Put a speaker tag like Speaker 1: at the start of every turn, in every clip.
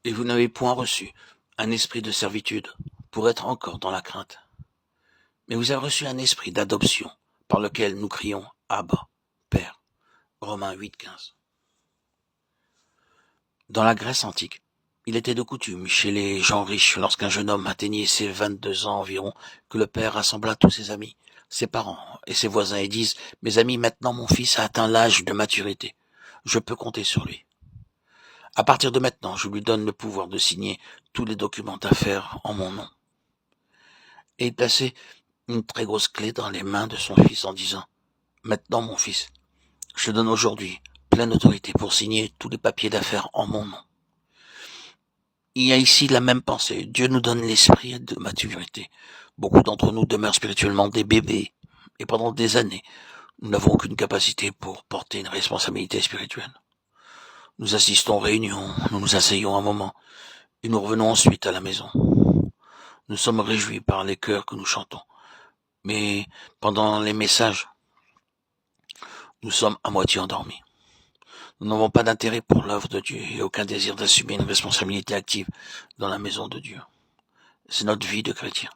Speaker 1: Et vous n'avez point reçu un esprit de servitude pour être encore dans la crainte, mais vous avez reçu un esprit d'adoption par lequel nous crions Abba, Père. Romains 8,15. Dans la Grèce antique, il était de coutume chez les gens riches, lorsqu'un jeune homme atteignait ses 22 ans environ, que le père rassembla tous ses amis, ses parents et ses voisins et dise: Mes amis, maintenant mon fils a atteint l'âge de maturité. Je peux compter sur lui. À partir de maintenant, je lui donne le pouvoir de signer tous les documents d'affaires en mon nom. Et il plaçait une très grosse clé dans les mains de son fils en disant: Maintenant mon fils, je te donne aujourd'hui pleine autorité pour signer tous les papiers d'affaires en mon nom. Il y a ici la même pensée. Dieu nous donne l'esprit de maturité. Beaucoup d'entre nous demeurent spirituellement des bébés, et pendant des années, nous n'avons aucune capacité pour porter une responsabilité spirituelle. Nous assistons aux réunions, nous nous asseyons un moment, et nous revenons ensuite à la maison. Nous sommes réjouis par les chœurs que nous chantons, mais pendant les messages, nous sommes à moitié endormis. Nous n'avons pas d'intérêt pour l'œuvre de Dieu et aucun désir d'assumer une responsabilité active dans la maison de Dieu. C'est notre vie de chrétien.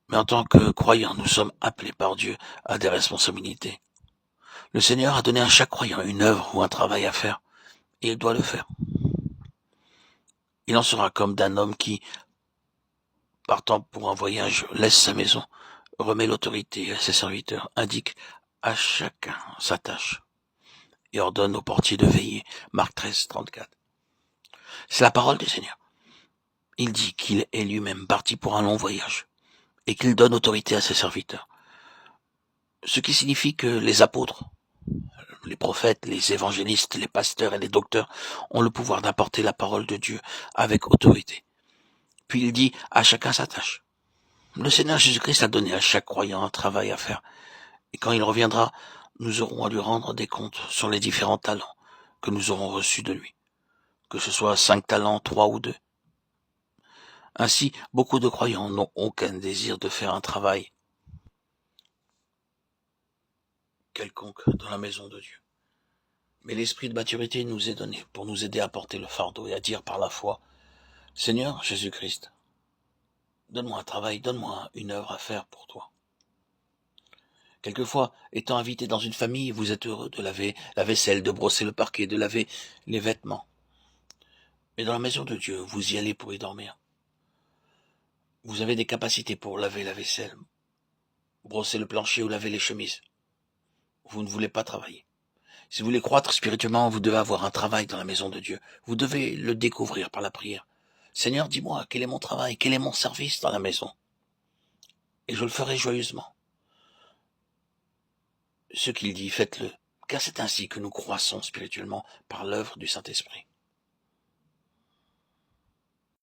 Speaker 1: Mais en tant que croyants, nous sommes appelés par Dieu à des responsabilités. Le Seigneur a donné à chaque croyant une œuvre ou un travail à faire, et il doit le faire. Il en sera comme d'un homme qui, partant pour un voyage, laisse sa maison, remet l'autorité à ses serviteurs, indique à chacun sa tâche, et ordonne au portier de veiller. Marc 13, 34. C'est la parole du Seigneur. Il dit qu'il est lui-même parti pour un long voyage, et qu'il donne autorité à ses serviteurs. Ce qui signifie que les apôtres, les prophètes, les évangélistes, les pasteurs et les docteurs ont le pouvoir d'apporter la parole de Dieu avec autorité. Puis il dit à chacun sa tâche. Le Seigneur Jésus-Christ a donné à chaque croyant un travail à faire. Et quand il reviendra, nous aurons à lui rendre des comptes sur les différents talents que nous aurons reçus de lui. Que ce soit 5 talents, 3 ou 2. Ainsi, beaucoup de croyants n'ont aucun désir de faire un travail quelconque dans la maison de Dieu. Mais l'esprit de maturité nous est donné pour nous aider à porter le fardeau et à dire par la foi: Seigneur Jésus-Christ, donne-moi un travail, donne-moi une œuvre à faire pour toi. Quelquefois, étant invité dans une famille, vous êtes heureux de laver la vaisselle, de brosser le parquet, de laver les vêtements. Mais dans la maison de Dieu, vous y allez pour y dormir. Vous avez des capacités pour laver la vaisselle, brosser le plancher ou laver les chemises. Vous ne voulez pas travailler. Si vous voulez croître spirituellement, vous devez avoir un travail dans la maison de Dieu. Vous devez le découvrir par la prière. Seigneur, dis-moi, quel est mon travail, quel est mon service dans la maison? Et je le ferai joyeusement. Ce qu'il dit, faites-le, car c'est ainsi que nous croissons spirituellement par l'œuvre du Saint-Esprit.